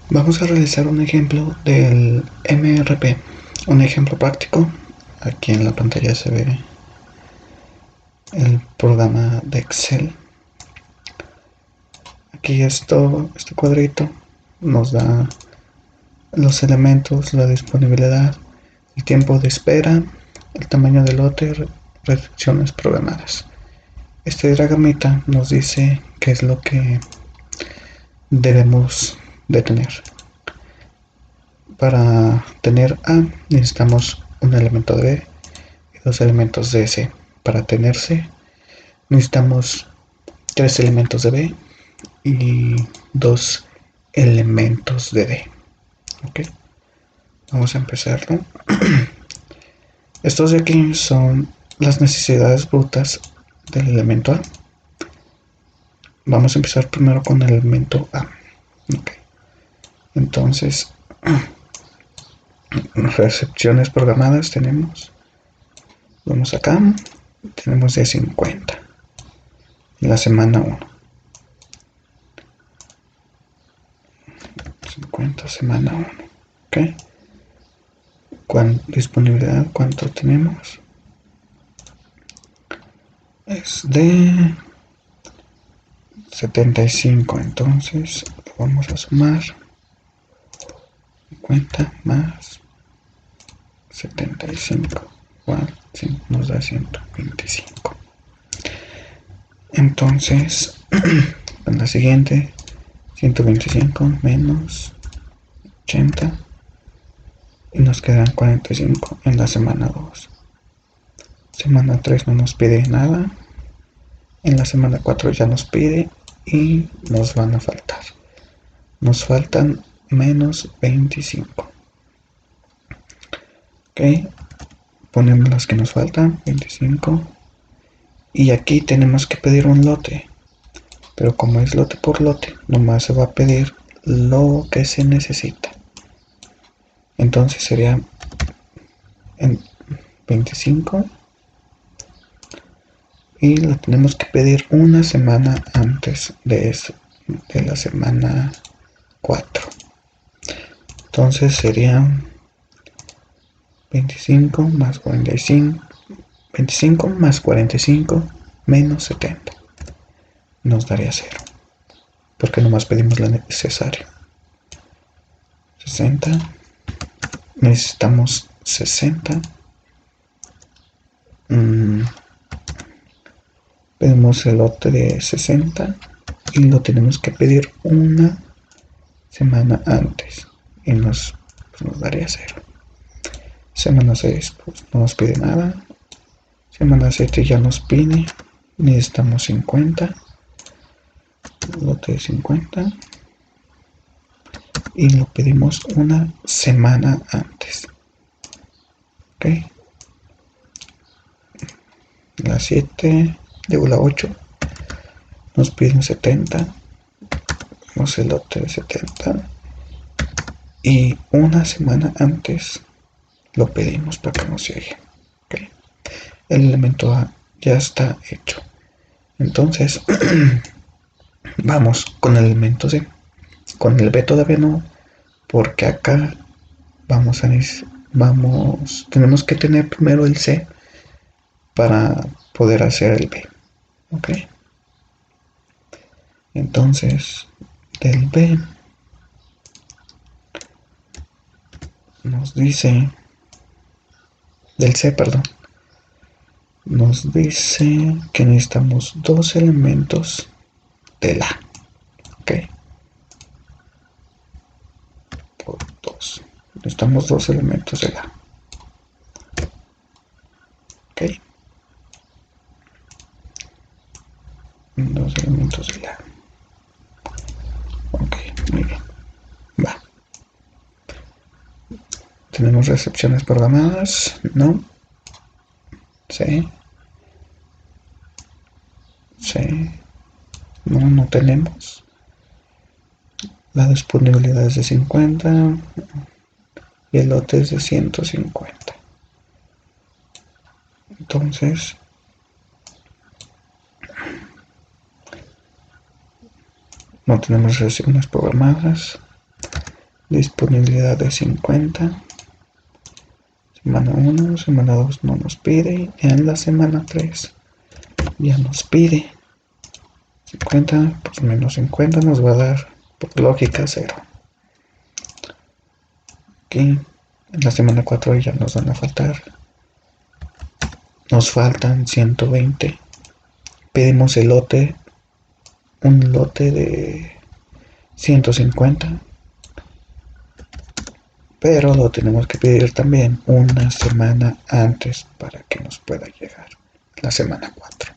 Vamos a realizar un ejemplo del MRP, un ejemplo práctico. Aquí en la pantalla se ve el programa de Excel. Aquí este cuadrito nos da los elementos, la disponibilidad, el tiempo de espera, el tamaño del lote, restricciones programadas. Este diagramita nos dice qué es lo que debemos de tener. Para tener A necesitamos un elemento de B y dos elementos de C. Para tener C necesitamos tres elementos de B y dos elementos de D. Ok, vamos a empezarlo. Estos de aquí son las necesidades brutas del elemento A. Vamos a empezar primero con el elemento A. Ok, entonces recepciones programadas tenemos. Vamos acá, tenemos de 50 en la semana 1. 50 semana 1. Ok. Disponibilidad, ¿cuánto tenemos? Es de 75. Entonces vamos a sumar 50 más 75. Igual, sí, nos da 125. Entonces, en la siguiente, 125 menos 80. Y nos quedan 45 en la semana 2. Semana 3 no nos pide nada. En la semana 4 ya nos pide y nos van a faltar. Nos faltan menos 25. Ok, ponemos las que nos faltan, 25. Y aquí tenemos que pedir un lote. Pero como es lote por lote, nomás se va a pedir lo que se necesita. Entonces sería en 25 y lo tenemos que pedir una semana antes de la semana 4. Entonces sería 25 más 45, 25 más 45 menos 70. Nos daría 0, porque nomás pedimos lo necesario. 60, necesitamos 60. Pedimos el lote de 60 y lo tenemos que pedir una semana antes y nos daría 0. Semana 6 pues no nos pide nada. Semana 7 ya nos pide, necesitamos 50, lote de 50 y lo pedimos una semana antes. Ok, la 7, digo la 8, nos piden 70, tenemos el lote de 70 y una semana antes lo pedimos para que nos llegue. Okay. El elemento A ya está hecho. Entonces vamos con el elemento C. Con el B todavía no, porque acá tenemos que tener primero el C para poder hacer el B. Ok, entonces del B nos dice, del C, perdón, nos dice que necesitamos dos elementos del A. Ok, por 2. Necesitamos dos elementos del A. Ok, dos elementos del A. Ok, muy bien. Va. Tenemos recepciones programadas, ¿no? Sí. Sí. No, no tenemos. La disponibilidad es de 50 y el lote es de 150. Entonces, no tenemos recepciones programadas. disponibilidad de 50. Semana 1, semana 2 no nos pide. En la semana 3 ya nos pide 50, pues menos 50 nos va a dar, por lógica, 0. Aquí en la semana 4 ya nos van a faltar. Nos faltan 120. Pedimos el lote, un lote de 150. Pero lo tenemos que pedir también una semana antes para que nos pueda llegar la semana 4.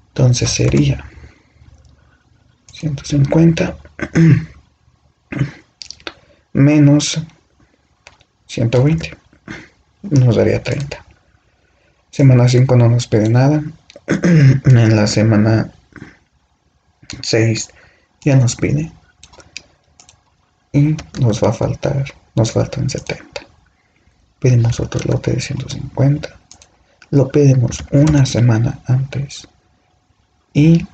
Entonces sería 150 menos 120. Nos daría 30. Semana 5 no nos pide nada. En la semana 6 ya nos pide. Y nos faltan 70. Pedimos otro lote de 150. Lo pedimos una semana antes. Y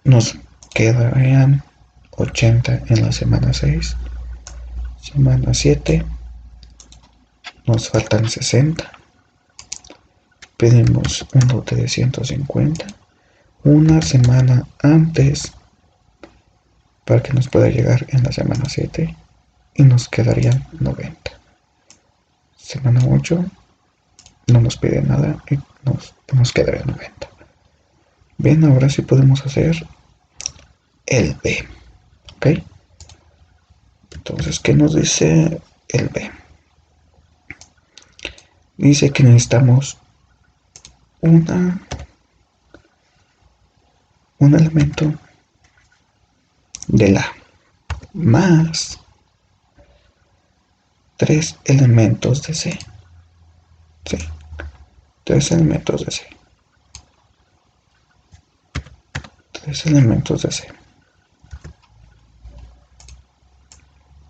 nos quedarían 80 en la semana 6. Semana 7 nos faltan 60. Pedimos un lote de 150 una semana antes para que nos pueda llegar en la semana 7 y nos quedarían 90. Semana 8 no nos pide nada y nos quedaría 90. Bien, ahora sí podemos hacer el B. ¿Ok? Entonces, ¿qué nos dice el B? Dice que necesitamos un elemento de la más 3 elementos de C. Sí, 3 elementos de C. 3 elementos de C.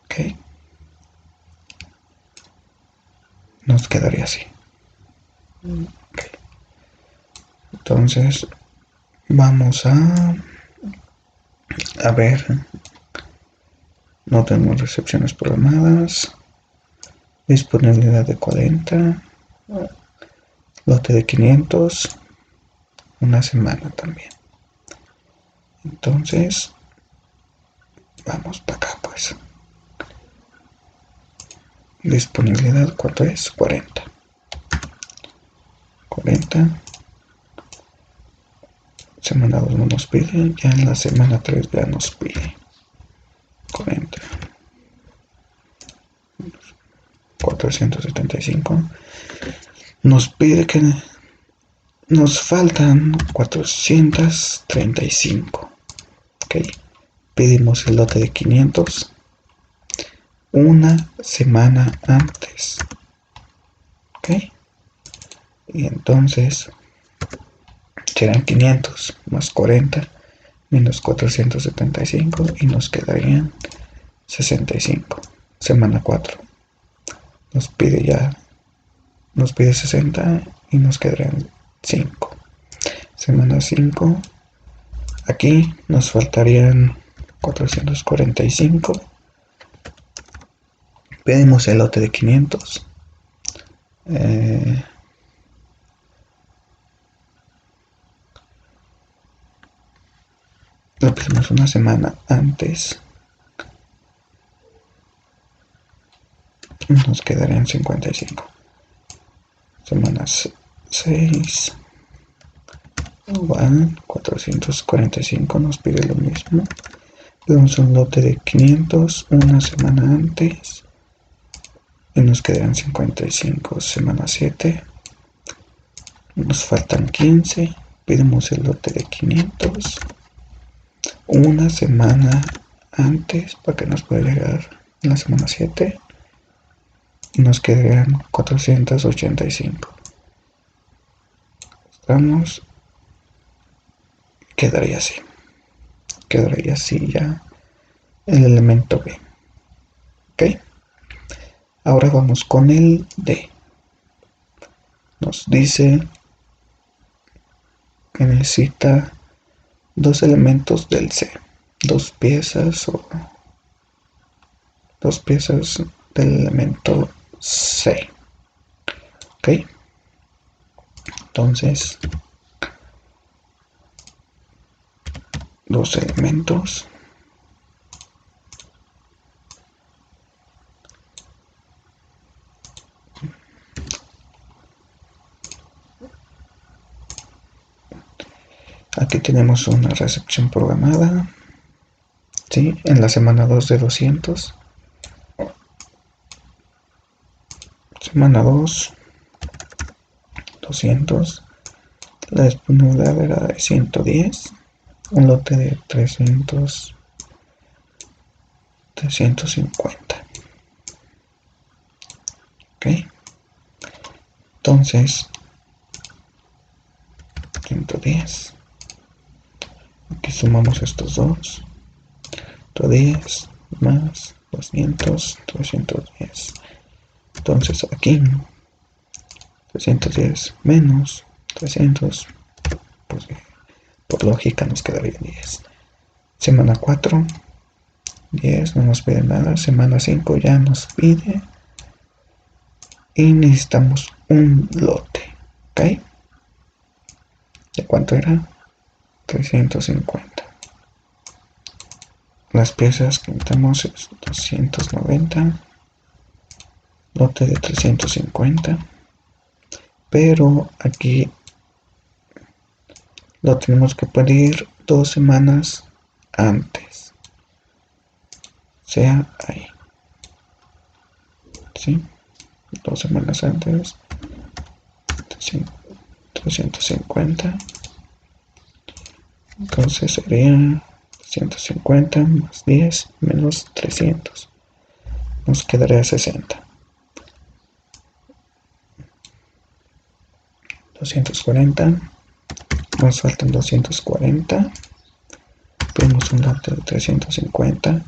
Ok. Nos quedaría así. Okay. Entonces, vamos a ver. No tenemos recepciones programadas. Disponibilidad de 40. Lote de 500. Una semana también. Entonces, vamos para acá pues. Disponibilidad, ¿cuánto es? 40. 40. Semana 2 no nos pide. Ya en la semana 3 ya nos pide. 40. 475. Nos pide que nos faltan 435. Ok. Pedimos el lote de 500 una semana antes. Ok. Y entonces serán 500 más 40 menos 475 y nos quedarían 65. Semana 4 nos pide 60 y nos quedarían 5. Semana 5, aquí nos faltarían 445. Pedimos el lote de 500. Lo pedimos una semana antes. Nos quedarían 55. Semanas 6. 445 nos pide lo mismo. Pedimos un lote de 500 una semana antes. Y nos quedarán 55. Semana 7. Nos faltan 15. Pedimos el lote de 500 una semana antes para que nos pueda llegar en la semana 7 y nos quedarían 485. Estamos, quedaría así ya el elemento B. Ok, ahora vamos con el D. Nos dice que necesita 2 elementos del C, dos piezas o dos piezas del elemento C. Ok, entonces dos elementos aquí tenemos una recepción programada, ¿sí? En la semana 2 de 200, semana 2 200, la disponibilidad era de 110, un lote de 350. Ok, entonces 110, aquí sumamos estos dos, 110 más 200, 310. Entonces aquí 310 menos 300, pues por lógica nos quedaría 10. Semana 4, 10, no nos pide nada. Semana 5 ya nos pide. Y necesitamos un lote. ¿Ok? ¿De cuánto era? 350. Las piezas que necesitamos es 290. Lote de 350. Pero aquí lo tenemos que pedir 2 semanas antes. Sea ahí. ¿Sí? 2 semanas antes. 350. Entonces sería 150 más 10 menos 300. Nos quedaría 60. 240. Nos faltan 240. Pedimos un lote de 350.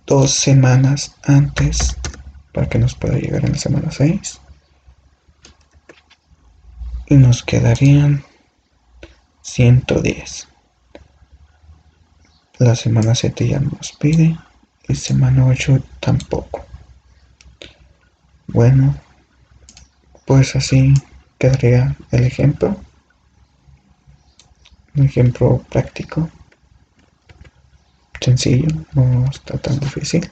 2 semanas antes para que nos pueda llegar en la semana 6. Y nos quedarían 110. La semana 7 ya no nos pide. Y semana 8 tampoco. Bueno, pues así quedaría el ejemplo. Un ejemplo práctico, sencillo, no está tan difícil.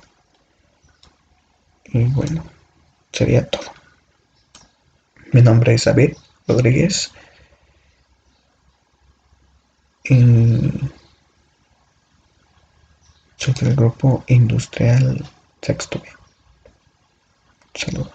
Y bueno, sería todo. Mi nombre es David Rodríguez y soy del grupo industrial Sexto B. Saludos.